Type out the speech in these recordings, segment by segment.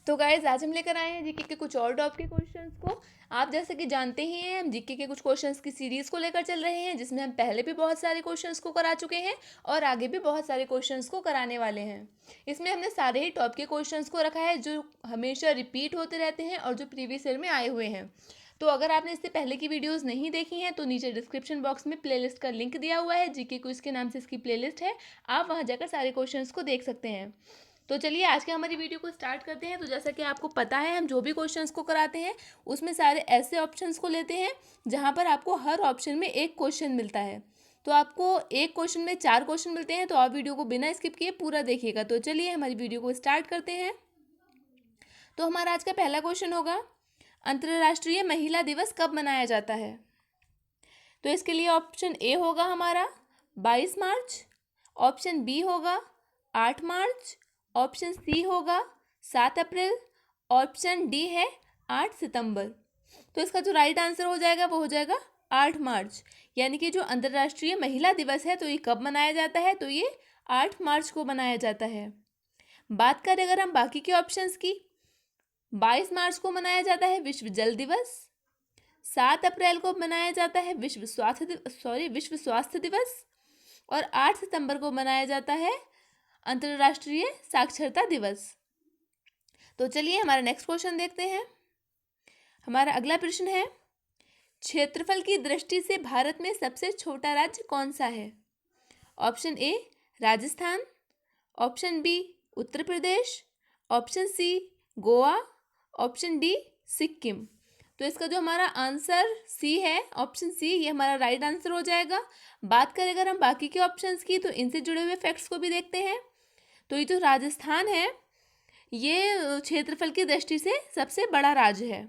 तो गाइज आज हम लेकर आए हैं जीके के कुछ और टॉप के क्वेश्चंस को। आप जैसे कि जानते ही हैं, हम जीके के कुछ क्वेश्चंस की सीरीज को लेकर चल रहे हैं, जिसमें हम पहले भी बहुत सारे क्वेश्चंस को करा चुके हैं और आगे भी बहुत सारे क्वेश्चंस को कराने वाले हैं। इसमें हमने सारे ही टॉप के क्वेश्चंस को रखा है जो हमेशा रिपीट होते रहते हैं और जो प्रीवियस ईयर में आए हुए हैं। तो अगर आपने इससे पहले की वीडियोस नहीं देखी हैं तो नीचे डिस्क्रिप्शन बॉक्स में प्लेलिस्ट का लिंक दिया हुआ है, जीके क्विज के नाम से इसकी प्लेलिस्ट है। आप वहाँ जाकर सारे क्वेश्चंस को देख सकते हैं। तो चलिए आज के हमारी वीडियो को स्टार्ट करते हैं। तो जैसा कि आपको पता है, हम जो भी क्वेश्चंस को कराते हैं उसमें सारे ऐसे ऑप्शंस को लेते हैं जहां पर आपको हर ऑप्शन में एक क्वेश्चन मिलता है। तो आपको एक क्वेश्चन में 4 क्वेश्चन मिलते हैं, तो आप वीडियो को बिना स्किप किए पूरा देखिएगा। तो चलिए हमारी वीडियो को स्टार्ट करते हैं। तो हमारा आज का पहला क्वेश्चन होगा, अंतर्राष्ट्रीय महिला दिवस कब मनाया जाता है? तो इसके लिए ऑप्शन ए होगा हमारा 22 मार्च, ऑप्शन बी होगा 8 मार्च, ऑप्शन सी होगा 7 अप्रैल, ऑप्शन डी है 8 सितंबर। तो इसका जो राइट आंसर हो जाएगा वो हो जाएगा 8 मार्च। यानी कि जो अंतर्राष्ट्रीय महिला दिवस है तो ये कब मनाया जाता है? तो ये 8 मार्च को मनाया जाता है। बात करें अगर हम बाकी के ऑप्शंस की, 22 मार्च को मनाया जाता है विश्व जल दिवस, 7 अप्रैल को मनाया जाता है विश्व स्वास्थ्य दिवस, और 8 सितंबर को मनाया जाता है अंतर्राष्ट्रीय साक्षरता दिवस। तो चलिए हमारा नेक्स्ट क्वेश्चन देखते हैं। हमारा अगला प्रश्न है, क्षेत्रफल की दृष्टि से भारत में सबसे छोटा राज्य कौन सा है? Option A Rajasthan, option B Uttar Pradesh, option C Goa, option D Sikkim. तो इसका जो हमारा आंसर सी है, ऑप्शन सी, ये हमारा राइट आंसर हो जाएगा। बात करें अगर हम बाकी के ऑप्शंस की, तो इनसे जुड़े हुए फैक्ट्स को भी देखते हैं। तो ये जो राजस्थान है ये क्षेत्रफल की दृष्टि से सबसे बड़ा राज्य है।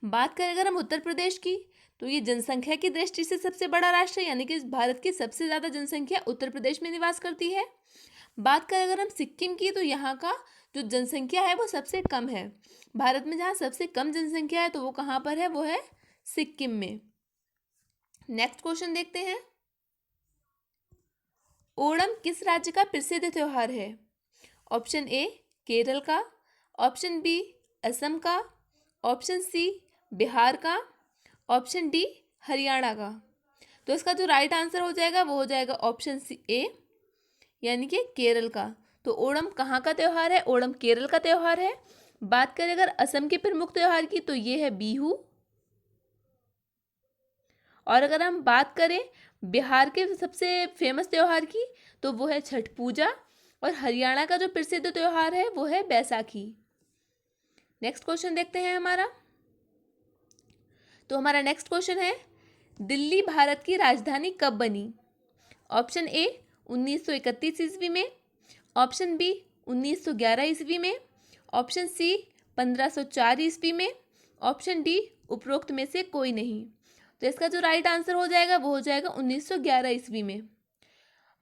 बात करें अगर हम उत्तर प्रदेश की, तो ये जनसंख्या की दृष्टि से सबसे बड़ा राष्ट्र है, यानी कि भारत की सबसे ज़्यादा जनसंख्या उत्तर प्रदेश में निवास करती है। बात करें अगर हम सिक्किम की, तो यहाँ का जो जनसंख्या है वो सबसे कम है। भारत में जहाँ सबसे कम जनसंख्या है तो वो कहाँ पर है? वो है सिक्किम में। नेक्स्ट क्वेश्चन देखते हैं, ओणम किस राज्य का प्रसिद्ध त्योहार है? ऑप्शन ए केरल का, ऑप्शन बी असम का, ऑप्शन सी बिहार का, ऑप्शन डी हरियाणा का। तो इसका जो राइट आंसर हो जाएगा वो हो जाएगा ऑप्शन सी ए, यानी कि केरल का। तो ओणम कहाँ का त्यौहार है? ओणम केरल का त्यौहार है। बात करें अगर असम के प्रमुख त्यौहार की, तो ये है बिहू। और अगर हम बात करें बिहार के सबसे फेमस त्यौहार की, तो वो है छठ पूजा। और हरियाणा का जो प्रसिद्ध त्यौहार है वो है बैसाखी। नेक्स्ट क्वेश्चन देखते हैं हमारा। तो हमारा नेक्स्ट क्वेश्चन है, दिल्ली भारत की राजधानी कब बनी? ऑप्शन ए 1931 ईस्वी में, ऑप्शन बी 1911 ईस्वी में, ऑप्शन सी 1504 ईस्वी में, ऑप्शन डी उपरोक्त में से कोई नहीं। तो इसका जो राइट आंसर हो जाएगा वो हो जाएगा 1911 ईस्वी में।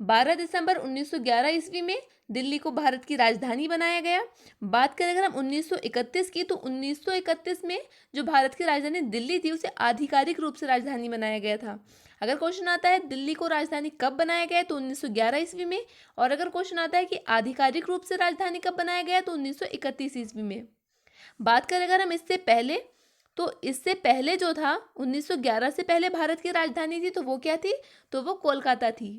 12 दिसंबर 1911 ईस्वी में दिल्ली को भारत की राजधानी बनाया गया। बात करें अगर हम 1931 की, तो 1931 में जो भारत की राजधानी दिल्ली थी उसे आधिकारिक रूप से राजधानी बनाया गया था। अगर क्वेश्चन आता है दिल्ली को राजधानी कब बनाया गया, तो 1911 ईस्वी में। और अगर क्वेश्चन आता है कि आधिकारिक रूप से राजधानी कब बनाया गया, तो 1931 ईस्वी में। बात करें अगर हम इससे पहले, तो इससे पहले जो था 1911 से पहले भारत की राजधानी थी, तो वो क्या थी? तो वो कोलकाता थी।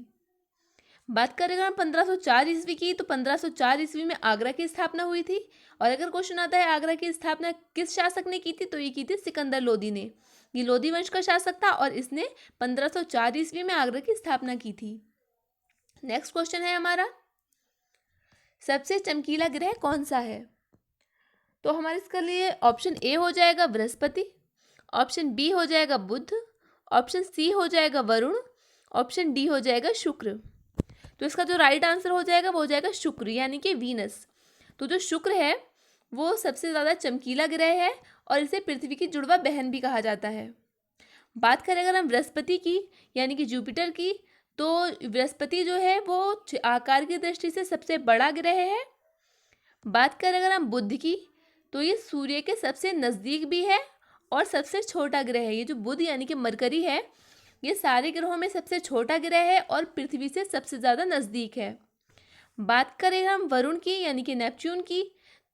बात करें अगर हम 1504 ईस्वी की, तो 1504 ईस्वी में आगरा की स्थापना हुई थी। और अगर क्वेश्चन आता है आगरा की स्थापना किस शासक ने की थी, तो ये की थी सिकंदर लोदी ने। ये लोदी वंश का शासक था और इसने 1504 ईस्वी में आगरा की स्थापना की थी। नेक्स्ट क्वेश्चन है हमारा, सबसे चमकीला ग्रह कौन सा है? तो हमारे इसके लिए ऑप्शन ए हो जाएगा बृहस्पति, ऑप्शन बी हो जाएगा बुध, ऑप्शन सी हो जाएगा वरुण, ऑप्शन डी हो जाएगा शुक्र। तो इसका जो राइट आंसर हो जाएगा वो हो जाएगा शुक्र, यानी कि वीनस। तो जो शुक्र है वो सबसे ज़्यादा चमकीला ग्रह है और इसे पृथ्वी की जुड़वा बहन भी कहा जाता है। बात करें अगर हम बृहस्पति की, यानी कि जुपिटर की, तो बृहस्पति जो है वो आकार की दृष्टि से सबसे बड़ा ग्रह है। बात करें अगर हम बुध की, तो ये सूर्य के सबसे नज़दीक भी है और सबसे छोटा ग्रह है। ये जो बुध यानी कि मरकरी है, ये सारे ग्रहों में सबसे छोटा ग्रह है और पृथ्वी से सबसे ज़्यादा नज़दीक है। बात करें हम वरुण की, यानी कि नेपच्यून की,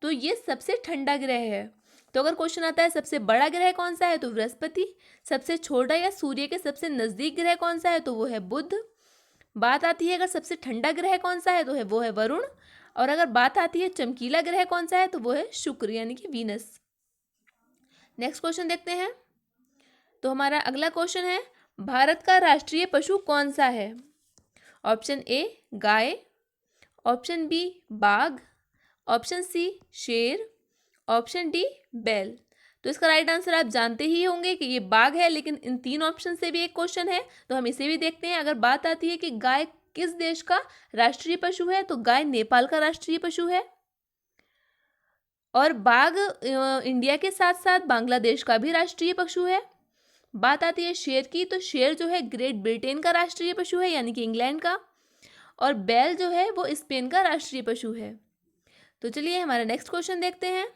तो ये सबसे ठंडा ग्रह है। तो अगर क्वेश्चन आता है सबसे बड़ा ग्रह कौन सा है तो बृहस्पति, सबसे छोटा या सूर्य के सबसे नजदीक ग्रह कौन सा है तो वो है बुध। बात आती है अगर सबसे ठंडा ग्रह कौन सा है तो वो है वरुण, और अगर बात आती है चमकीला ग्रह कौन सा है तो वो है शुक्र यानी कि वीनस। नेक्स्ट क्वेश्चन देखते हैं। तो हमारा अगला क्वेश्चन है भारत का राष्ट्रीय पशु कौन सा है। ऑप्शन ए गाय, ऑप्शन बी बाघ, ऑप्शन सी शेर, ऑप्शन डी बैल। तो इसका राइट आंसर आप जानते ही होंगे कि ये बाघ है, लेकिन इन तीन ऑप्शन से भी एक क्वेश्चन है तो हम इसे भी देखते हैं। अगर बात आती है कि गाय किस देश का राष्ट्रीय पशु है तो गाय नेपाल का राष्ट्रीय पशु है, और बाघ इंडिया के साथ साथ बांग्लादेश का भी राष्ट्रीय पशु है। बात आती है शेर की, तो शेर जो है ग्रेट ब्रिटेन का राष्ट्रीय पशु है यानी कि इंग्लैंड का, और बैल जो है वो स्पेन का राष्ट्रीय पशु है। तो चलिए हमारा नेक्स्ट क्वेश्चन देखते हैं।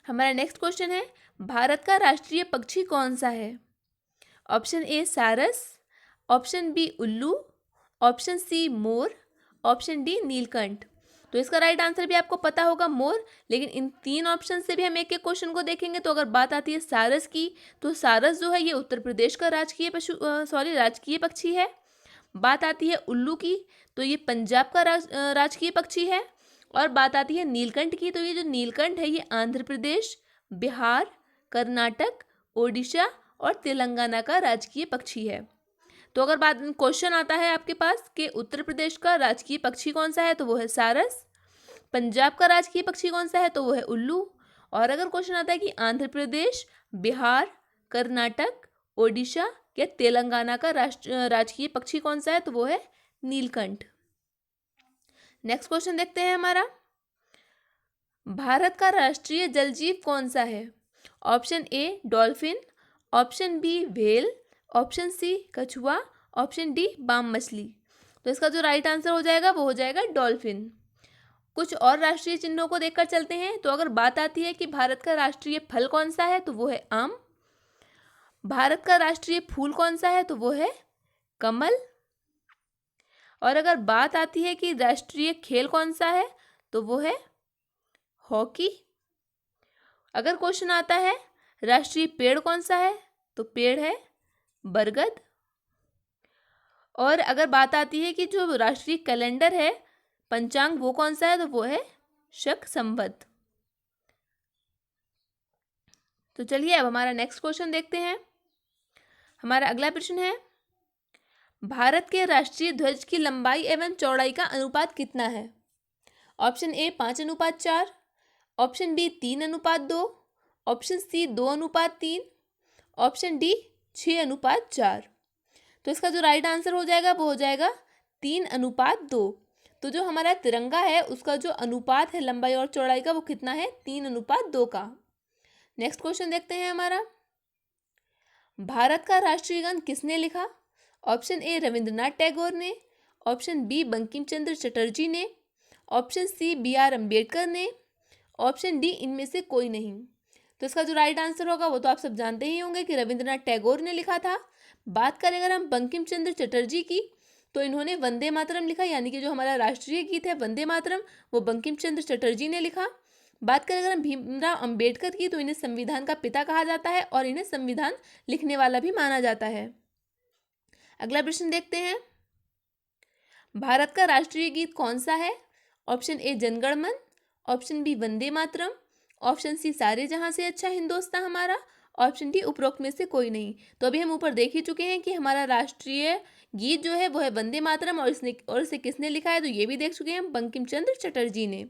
हमारा नेक्स्ट क्वेश्चन है भारत का राष्ट्रीय पक्षी कौन सा है। ऑप्शन ए सारस, ऑप्शन बी उल्लू, ऑप्शन सी मोर, ऑप्शन डी नीलकंठ। तो इसका राइट आंसर भी आपको पता होगा मोर, लेकिन इन तीन ऑप्शन से भी हम एक एक क्वेश्चन को देखेंगे। तो अगर बात आती है सारस की, तो सारस जो है ये उत्तर प्रदेश का राजकीय पक्षी है। बात आती है उल्लू की, तो ये पंजाब का राजकीय पक्षी है। और बात आती है नीलकंठ की, तो ये जो नीलकंठ है ये आंध्र प्रदेश, बिहार, कर्नाटक, ओडिशा और तेलंगाना का राजकीय पक्षी है। तो अगर बात क्वेश्चन आता है आपके पास कि उत्तर प्रदेश का राजकीय पक्षी कौन सा है तो वो है सारस, पंजाब का राजकीय पक्षी कौन सा है तो वो है उल्लू, और अगर क्वेश्चन आता है कि आंध्र प्रदेश, बिहार, कर्नाटक, ओडिशा या तेलंगाना का राजकीय पक्षी कौन सा है तो वो है नीलकंठ। नेक्स्ट क्वेश्चन देखते हैं हमारा। भारत का राष्ट्रीय जलजीव कौन सा है। Option A dolphin, option B whale, option C कछुआ, ऑप्शन डी बाम मछली। तो इसका जो राइट आंसर हो जाएगा वो हो जाएगा डॉल्फिन। कुछ और राष्ट्रीय चिन्हों को देखकर चलते हैं। तो अगर बात आती है कि भारत का राष्ट्रीय फल कौन सा है तो वो है आम, भारत का राष्ट्रीय फूल कौन सा है तो वो है कमल, और अगर बात आती है कि राष्ट्रीय खेल कौन सा है तो वो है हॉकी। अगर क्वेश्चन आता है राष्ट्रीय पेड़ कौन सा है तो पेड़ है बरगद, और अगर बात आती है कि जो राष्ट्रीय कैलेंडर है पंचांग वो कौन सा है तो वो है शक संवत। तो चलिए अब हमारा नेक्स्ट क्वेश्चन देखते हैं। हमारा अगला प्रश्न है भारत के राष्ट्रीय ध्वज की लंबाई एवं चौड़ाई का अनुपात कितना है। Option A 5:4, option B 3:2, option C 2:3, option D 6:4। तो इसका जो राइट आंसर हो जाएगा वो हो जाएगा 3:2। तो जो हमारा तिरंगा है उसका जो अनुपात है लंबाई और चौड़ाई का वो कितना है 3:2 का। नेक्स्ट क्वेश्चन देखते हैं हमारा। भारत का राष्ट्रीय गान किसने लिखा। ऑप्शन ए रविंद्रनाथ टैगोर ने, ऑप्शन बी बंकिम चंद्र चटर्जी ने, ऑप्शन सी BR अम्बेडकर ने, ऑप्शन डी इनमें से कोई नहीं। तो इसका जो राइट आंसर होगा वो तो आप सब जानते ही होंगे कि रविंद्रनाथ टैगोर ने लिखा था। बात करें अगर हम बंकिम चंद्र चटर्जी की, तो इन्होंने वंदे मातरम लिखा, यानी कि जो हमारा राष्ट्रीय गीत है वंदे मातरम वो बंकिम चंद्र चटर्जी ने लिखा। बात करें अगर हम भीमराव अंबेडकर की, तो इन्हें संविधान का पिता कहा जाता है और इन्हें संविधान लिखने वाला भी माना जाता है। अगला प्रश्न देखते हैं। भारत का राष्ट्रीय गीत कौन सा है। ऑप्शन ए जनगण मन, option B Vande Mataram, option C सारे जहां से अच्छा हिंदुस्तान हमारा, ऑप्शन डी उपरोक्त में से कोई नहीं। तो अभी हम ऊपर देख ही चुके हैं कि हमारा राष्ट्रीय गीत जो है वो है वंदे मातरम, और इसे किसने लिखा है तो ये भी देख चुके हैं बंकिम चंद्र चटर्जी ने।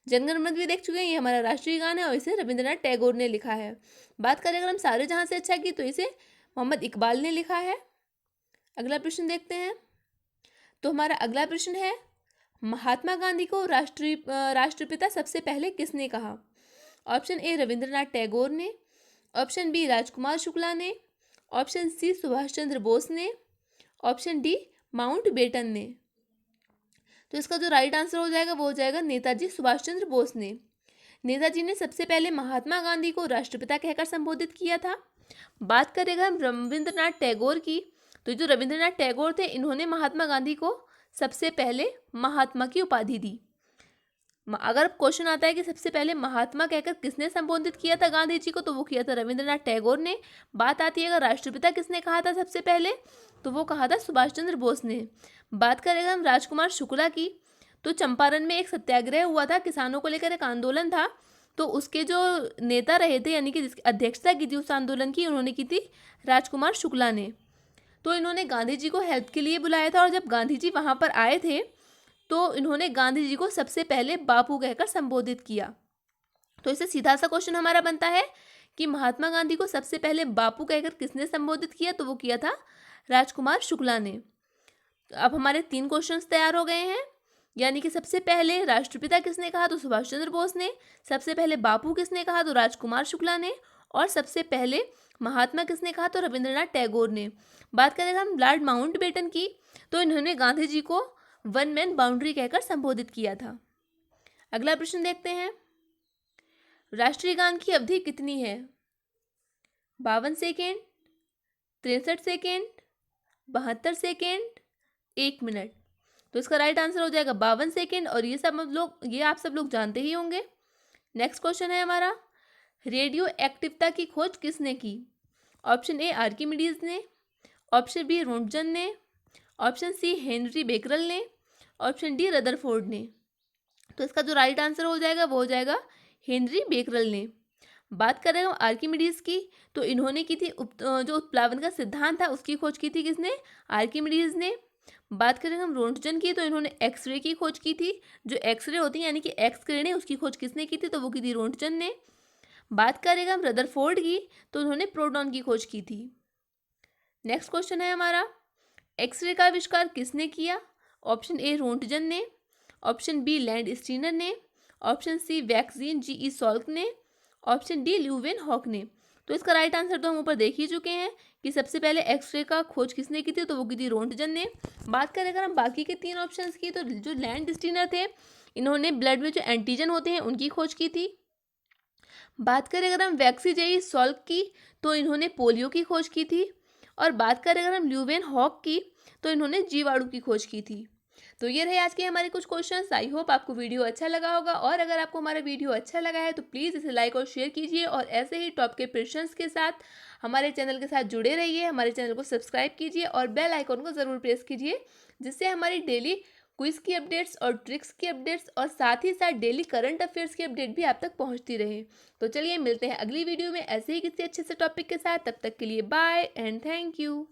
जनगण मन भी देख चुके हैं, ये हमारा राष्ट्रीय गान है और इसे रविंद्रनाथ टैगोर ने लिखा है। बात करें अगर हम सारे जहां से अच्छा गीत, तो इसे मोहम्मद इकबाल ने लिखा है। अगला प्रश्न देखते हैं। तो हमारा अगला प्रश्न है महात्मा गांधी को राष्ट्रपिता सबसे पहले किसने कहा। ऑप्शन ए रविंद्रनाथ टैगोर ने, ऑप्शन बी राजकुमार शुक्ला ने, ऑप्शन सी सुभाष चंद्र बोस ने, ऑप्शन डी माउंट बेटन ने। तो इसका जो राइट आंसर हो जाएगा वो हो जाएगा नेताजी सुभाष चंद्र बोस ने। नेताजी ने सबसे पहले महात्मा गांधी को राष्ट्रपिता कहकर संबोधित किया था। बात करेगा हम रविंद्रनाथ टैगोर की, तो जो रविंद्रनाथ टैगोर थे इन्होंने महात्मा गांधी को सबसे पहले महात्मा की उपाधि दी। अगर क्वेश्चन आता है कि सबसे पहले महात्मा कहकर किसने संबोधित किया था गांधी जी को, तो वो किया था रविंद्रनाथ टैगोर ने। बात आती है अगर राष्ट्रपिता किसने कहा था सबसे पहले, तो वो कहा था सुभाष चंद्र बोस ने। बात करेंगे हम राजकुमार शुक्ला की, तो चंपारण में एक सत्याग्रह हुआ था, किसानों को लेकर एक आंदोलन था, तो उसके जो नेता रहे थे यानी कि जिसकी अध्यक्षता की थी उस आंदोलन की, उन्होंने की थी राजकुमार शुक्ला ने। तो इन्होंने गांधी जी को हेल्प के लिए बुलाया था, और जब गांधी जी वहाँ पर आए थे तो इन्होंने गांधी जी को सबसे पहले बापू कहकर संबोधित किया। तो इससे सीधा सा क्वेश्चन हमारा बनता है कि महात्मा गांधी को सबसे पहले बापू कहकर किसने संबोधित किया, तो वो किया था राजकुमार शुक्ला ने। अब हमारे 3 क्वेश्चंस तैयार हो गए हैं, यानी कि सबसे पहले राष्ट्रपिता किसने कहा, तो सुभाष चंद्र बोस ने। सबसे पहले बापू किसने कहा, तो राजकुमार शुक्ला ने। और सबसे पहले महात्मा किसने कहा, तो रविंद्रनाथ टैगोर ने। बात करें हम लॉर्ड माउंटबेटन की, तो इन्होंने गांधी जी को वन मैन बाउंड्री कहकर संबोधित किया था। अगला प्रश्न देखते हैं, राष्ट्रीय गान की अवधि कितनी है? 52 सेकेंड, 63 सेकेंड, 72 सेकेंड, 1 मिनट। तो इसका राइट आंसर हो जाएगा 52 सेकेंड, और ये आप सब लोग जानते ही होंगे। नेक्स्ट क्वेश्चन है हमारा, रेडियो एक्टिवता की खोज किसने की? ऑप्शन ए आर्किमिडीज ने, ऑप्शन बी रोंटगन ने, ऑप्शन सी हेनरी बेकरल ने, ऑप्शन डी रदरफोर्ड ने। तो इसका जो राइट आंसर हो जाएगा वो हो जाएगा हेनरी बेकरल ने। बात करें हम आर्किमिडीज की, तो इन्होंने की थी जो उत्प्लावन का सिद्धांत था उसकी खोज की थी किसने? आर्किमिडीज ने। बात करें हम रोंटगन की, तो इन्होंने एक्सरे की खोज की थी, जो एक्सरे होती है यानी कि एक्स किरणें, उसकी खोज किसने की थी, तो वो की थी रोंटगन ने। बात करेगा हम रदरफोर्ड की, तो उन्होंने प्रोटॉन की खोज की थी। नेक्स्ट क्वेश्चन है हमारा, एक्सरे का आविष्कार किसने किया? ऑप्शन ए रोंटगन ने, ऑप्शन बी लैंड स्टीनर ने, ऑप्शन सी वैक्सीन जी सॉल्क ने, ऑप्शन डी ल्यूवेन हॉक ने। तो इसका राइट आंसर तो हम ऊपर देख ही चुके हैं कि सबसे पहले एक्सरे का खोज किसने की थी, तो वो की थी रोंटगन ने। बात करें अगर हम बाकी के 3 ऑप्शंस की, तो जो लैंड स्टीनर थे इन्होंने ब्लड में जो एंटीजन होते हैं उनकी खोज की थी। बात करें अगर हम वैक्सी जेई सॉल्क की, तो इन्होंने पोलियो की खोज की थी। और बात करें अगर हम ल्यूवेन हॉक की, तो इन्होंने जीवाणु की खोज की थी। तो ये रहे आज के हमारे कुछ क्वेश्चंस। आई होप आपको वीडियो अच्छा लगा होगा, और अगर आपको हमारा वीडियो अच्छा लगा है तो प्लीज़ इसे लाइक और शेयर कीजिए, और ऐसे ही टॉप के प्रश्नों के साथ हमारे चैनल के साथ जुड़े रहिए। हमारे चैनल को सब्सक्राइब कीजिए और बेल आइकॉन को ज़रूर प्रेस कीजिए, जिससे हमारी डेली क्विज की अपडेट्स और ट्रिक्स की अपडेट्स और साथ ही साथ डेली करंट अफेयर्स की अपडेट भी आप तक पहुंचती रहे। तो चलिए मिलते हैं अगली वीडियो में ऐसे ही किसी अच्छे से टॉपिक के साथ। तब तक के लिए बाय एंड थैंक यू।